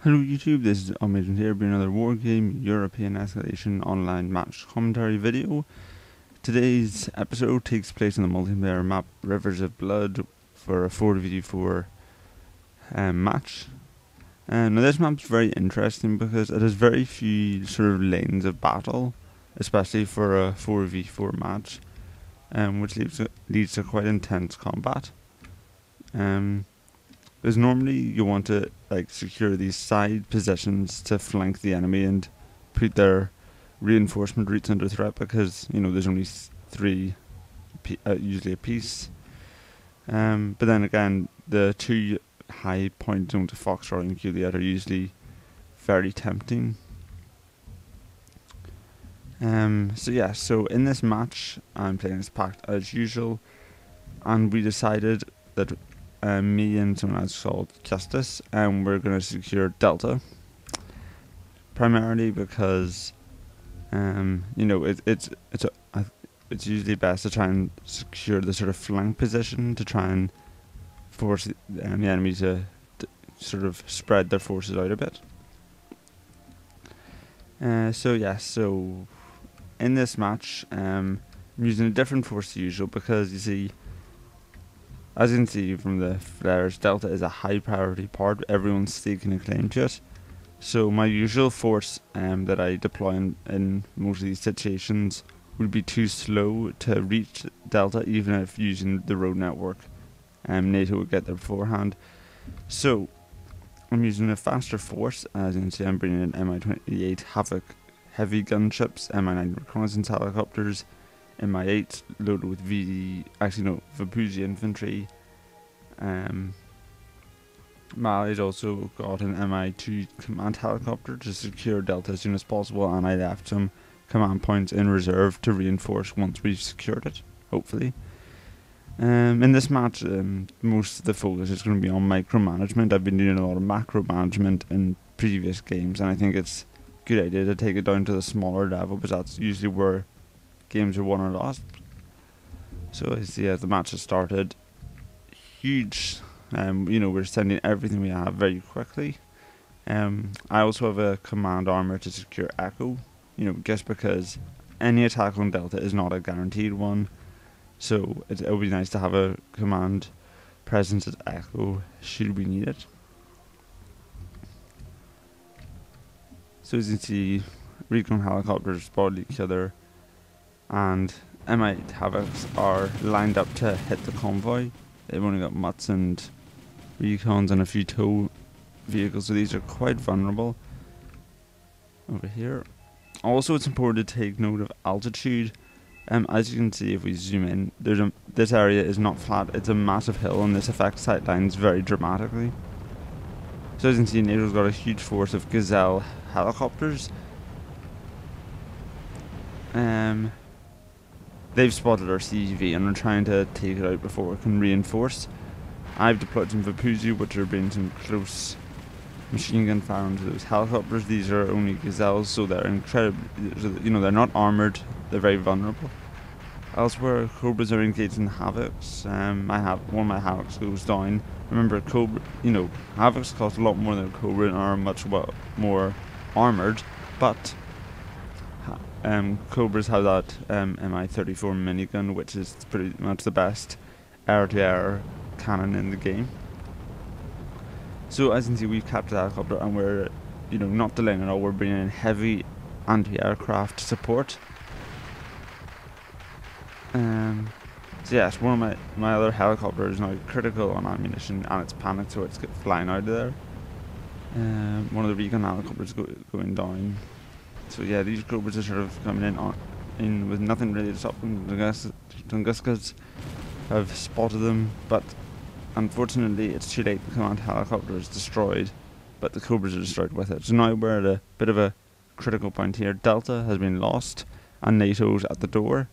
Hello YouTube, this is Amazing here, bringing another Wargame European Escalation online match commentary video. Today's episode takes place on the multiplayer map Rivers of Blood for a 4v4 match. Now this map's very interesting because it has very few sort of lanes of battle, especially for a 4v4 match, which leads to quite intense combat. Because normally you want to secure these side positions to flank the enemy and put their reinforcement routes under threat, because there's only three usually a piece. But then again, the two high point zones of Foxtrot and Juliet are usually very tempting. So in this match I'm playing as Pact as usual, and we decided that me and someone else called Justice, and we're going to secure Delta, primarily because it's usually best to try and secure the sort of flank position to try and force the enemy to sort of spread their forces out a bit. So in this match I'm using a different force to usual, because you see, as you can see from the flares, Delta is a high priority part. Everyone's staking a claim to it. So my usual force that I deploy in most of these situations would be too slow to reach Delta, even if using the road network. NATO would get there beforehand. So I'm using a faster force. As you can see, I'm bringing in Mi-28 Havoc heavy gunships, Mi-9 reconnaissance helicopters, Mi-8 loaded with Vapuzi infantry. Mali's also got an Mi-2 command helicopter to secure Delta as soon as possible, and I left some command points in reserve to reinforce once we've secured it, hopefully. In this match, most of the focus is going to be on micromanagement. I've been doing a lot of macro management in previous games, and I think it's a good idea to take it down to the smaller level, because that's usually where games are won or lost. So as the match has started, huge. We're sending everything we have very quickly. I also have a command armor to secure Echo. Just because any attack on Delta is not a guaranteed one, so it would be nice to have a command presence at Echo should we need it. So as you can see, recon helicopters spotted each other, and Mi-8 Havocs are lined up to hit the convoy. They've only got Mutts and recons and a few tow vehicles, so these are quite vulnerable. Over here. Also, it's important to take note of altitude. As you can see, if we zoom in, this area is not flat, it's a massive hill, and this affects sight lines very dramatically. So as you can see, NATO's got a huge force of Gazelle helicopters. They've spotted our CGV and are trying to take it out before it can reinforce. I've deployed some Vapuzi, which are bringing some close machine gun fire into those helicopters. These are only Gazelles, so they're incredibly, they're not armoured, they're very vulnerable. Elsewhere, Cobras are engaged in Havocs. One of my Havocs goes down. Remember, Havocs cost a lot more than a Cobra and are much more armoured, but Cobras have that Mi-34 minigun, which is pretty much the best air-to-air cannon in the game. So as you can see, we've captured the helicopter, and we're not delaying at all. We're bringing in heavy anti-aircraft support. So yes, one of my other helicopter is now critical on ammunition, and it's panicked, so it's flying out of there. One of the recon helicopters going down. So yeah, these Cobras are sort of coming in with nothing really to stop them. Tunguskas have spotted them, but unfortunately it's too late. The command helicopter is destroyed, but the Cobras are destroyed with it. So now we're at a bit of a critical point here. Delta has been lost, and NATO's at the door.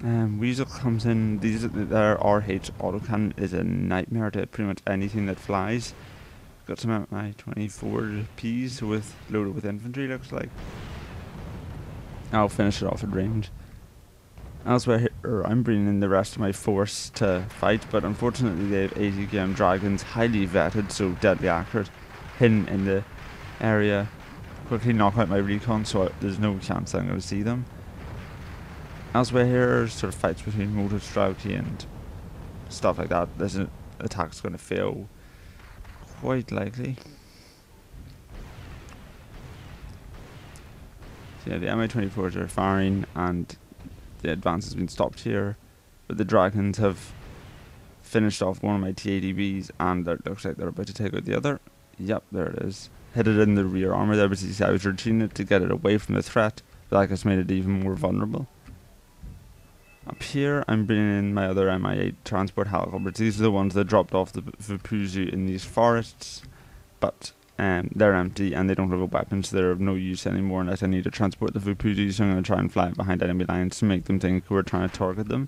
Weasel comes in. Their RH autocannon is a nightmare to pretty much anything that flies. Got some Mi-24Ps loaded with infantry, looks like. I'll finish it off at range. Elsewhere, I'm bringing in the rest of my force to fight, but unfortunately they have ATKM Dragons, highly vetted, so deadly accurate. hidden in the area. Quickly knock out my recon, so there's no chance I'm going to see them. Elsewhere here, sort of fights between motor Strauki and stuff like that. This attack's going to fail quite likely. So yeah, the Mi-24s are firing and the advance has been stopped here, but the Dragons have finished off one of my T-80Bs and it looks like they're about to take out the other. Yep, there it is. Hit it in the rear armor there, but you see I was rotating it to get it away from the threat, but that just made it even more vulnerable. Up here, I'm bringing in my other Mi-8 transport helicopters. These are the ones that dropped off the Vupuzu in these forests, but they're empty and they don't have a weapon, so they're of no use anymore unless I need to transport the Vupuzu, so I'm going to try and fly behind enemy lines to make them think we're trying to target them.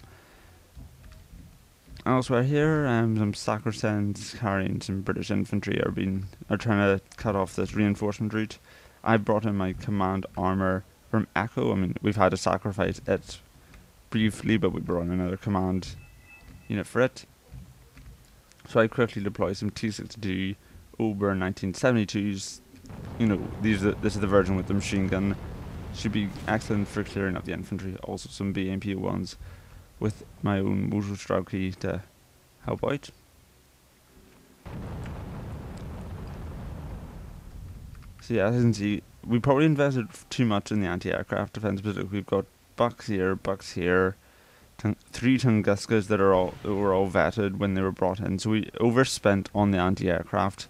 Elsewhere here, some Sacrosands carrying some British infantry are trying to cut off this reinforcement route. I brought in my command armor from Echo. I mean, we've had to sacrifice it briefly, but we brought in another command unit for it. So I quickly deploy some T-62 Ober 1972s. You know, this is the version with the machine gun. Should be excellent for clearing up the infantry. Also some BMP-1s with my own Motorstrauki to help out. So yeah, as you can see, we probably invested too much in the anti-aircraft defense, but we've got Bucks here, 3 Tunguskas that were all vetted when they were brought in. So we overspent on the anti-aircraft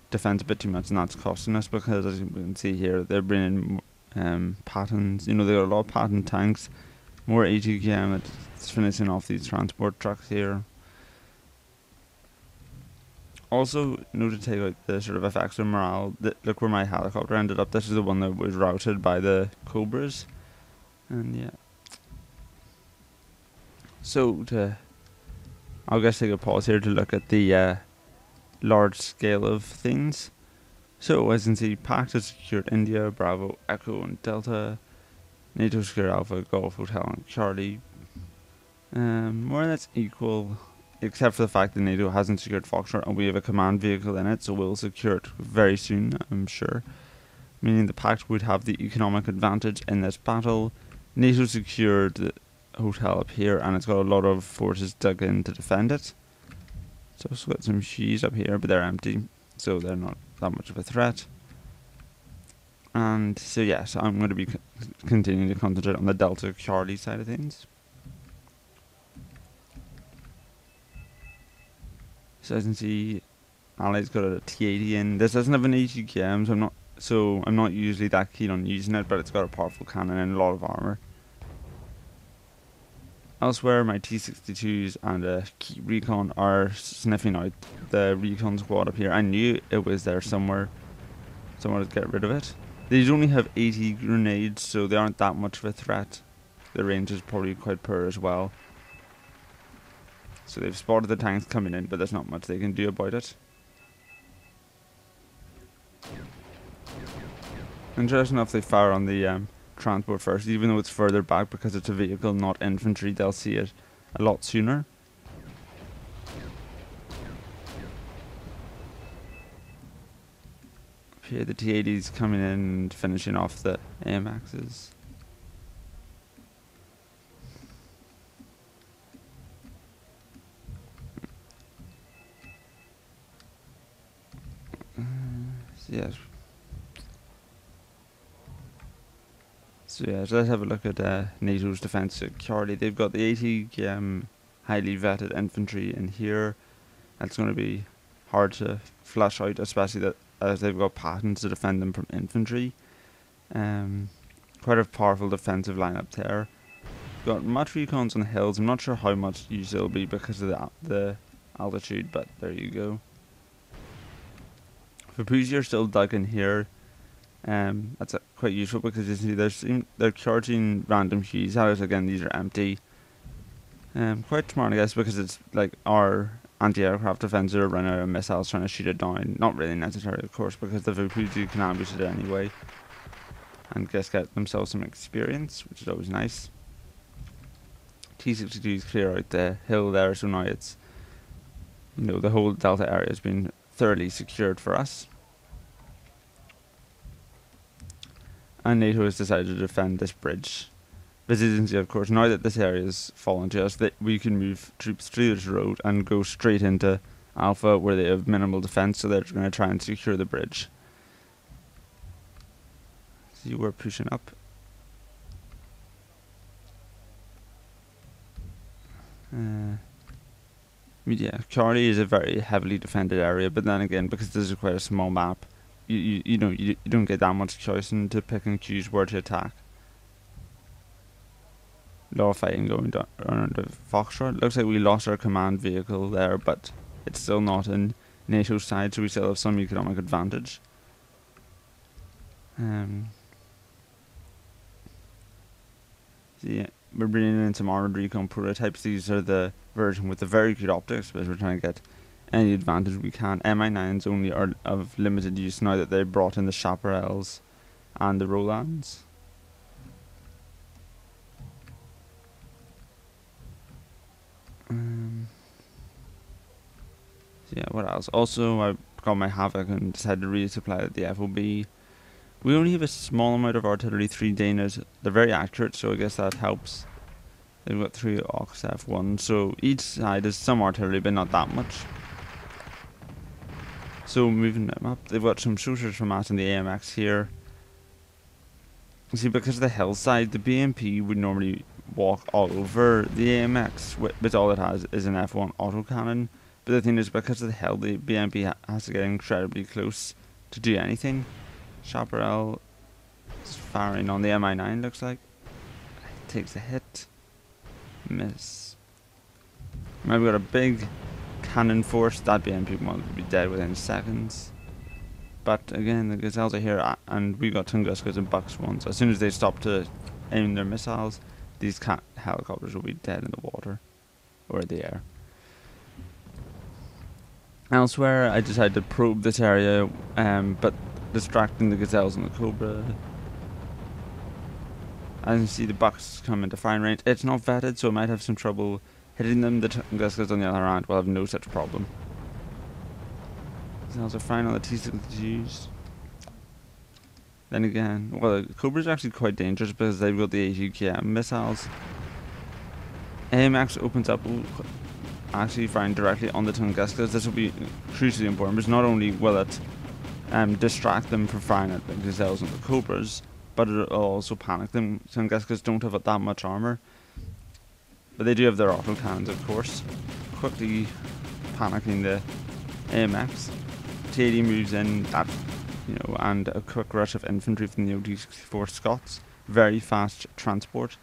defense a bit too much, and that's costing us because, as you can see here, they're bringing Pattons. You know, they got a lot of Patton tanks, more ATKM. It's finishing off these transport trucks here. Also, to take out the sort of effects of morale, look where my helicopter ended up. This is the one that was routed by the Cobras. And yeah. So, I'll just take a pause here to look at the large scale of things. So, as you can see, Pact has secured India, Bravo, Echo, and Delta. NATO secured Alpha, Golf, Hotel, and Charlie. More or less equal, except for the fact that NATO hasn't secured Foxtrot, and we have a command vehicle in it, so we'll secure it very soon, I'm sure. Meaning the Pact would have the economic advantage in this battle. NATO secured the hotel up here, and it's got a lot of forces dug in to defend it. So it's got some Shis up here, but they're empty, so they're not that much of a threat. And so yes, I'm going to be continuing to concentrate on the Delta Charlie side of things. So as you can see, Allied's got a T-80 in. This doesn't have an ATKM, so I'm not usually that keen on using it, but it's got a powerful cannon and a lot of armor. Elsewhere, my T-62s and a key recon are sniffing out the recon squad up here. I knew it was there somewhere to get rid of it. These only have 80 grenades, so they aren't that much of a threat. The range is probably quite poor as well. So they've spotted the tanks coming in, but there's not much they can do about it. Interesting enough, they fire on the transport first, even though it's further back because it's a vehicle, not infantry. They'll see it a lot sooner. Up here, the T-80's coming in and finishing off the AMXs. Yes. So let's have a look at NATO's defence security. They've got the 80 highly vetted infantry in here. That's going to be hard to flush out, especially that as they've got Pattons to defend them from infantry. Quite a powerful defensive lineup there. Got much recons on the hills. I'm not sure how much use it'll be because of the altitude, but there you go. Vupuzu are still dug in here. That's quite useful because you see they're charging random Hughes at us. Again, these are empty. Quite smart, I guess, because it's like our anti-aircraft defense are running out of missiles trying to shoot it down. Not really necessary, of course, because the Vupuzu can ambush it anyway and just get themselves some experience, which is always nice. T-62s clear out the hill there, so now it's, the whole Delta area has been thoroughly secured for us. and NATO has decided to defend this bridge. But as you can see, of course, now that this area is fallen to us, that we can move troops through this road and go straight into Alpha, where they have minimal defense, so they're going to try and secure the bridge. See, we're pushing up. Yeah, Charlie is a very heavily defended area, but then again, because this is quite a small map, you don't get that much choice to pick and choose where to attack. A lot of fighting going down around the Foxtrot. Looks like we lost our command vehicle there, but it's still not in NATO's side, so we still have some economic advantage. So yeah, we're bringing in some armored recon prototypes. These are the version with the very good optics, because we're trying to get any advantage we can. Mi-9s only are of limited use now that they brought in the Chaparrals and the Rolands. So yeah, what else? Also, I got my Havoc and decided to resupply the FOB. We only have a small amount of artillery, 3 Danas. They're very accurate, so I guess that helps. They've got 3 Ox F1, so each side has some artillery, but not that much. So moving them up, they've got some shooters from us in the AMX here. You see, because of the hillside, the BMP would normally walk all over the AMX, but all it has is an F1 autocannon. But the thing is, because of the hill, the BMP has to get incredibly close to do anything. Chaparral is firing on the Mi-9, looks like. Takes a hit. Miss. Now we've got a big cannon force. That BMP will be dead within seconds. But again, the Gazelles are here, and we got Tunguskos and Bucks once. As soon as they stop to aim their missiles, these helicopters will be dead in the water or the air. Elsewhere, I decided to probe this area, but distracting the Gazelles and the Cobra. As you see, the Bucks come into firing range. It's not vetted, so I might have some trouble hitting them. The Tunguskos on the other hand will have no such problem. Gazelles are firing on the T-62s. Then again, well, the Cobra's actually quite dangerous because they've got the ATKM missiles. AMX opens up, actually firing directly on the Tunguskos. This will be crucially important because not only will it distract them from firing at the Gazelles and the Cobras, but it'll also panic them. Tunguskos don't have that much armor, but they do have their autocannons, of course, quickly panicking the AMX. T-80 moves in, and a quick rush of infantry from the OT-64 Scots. Very fast transport.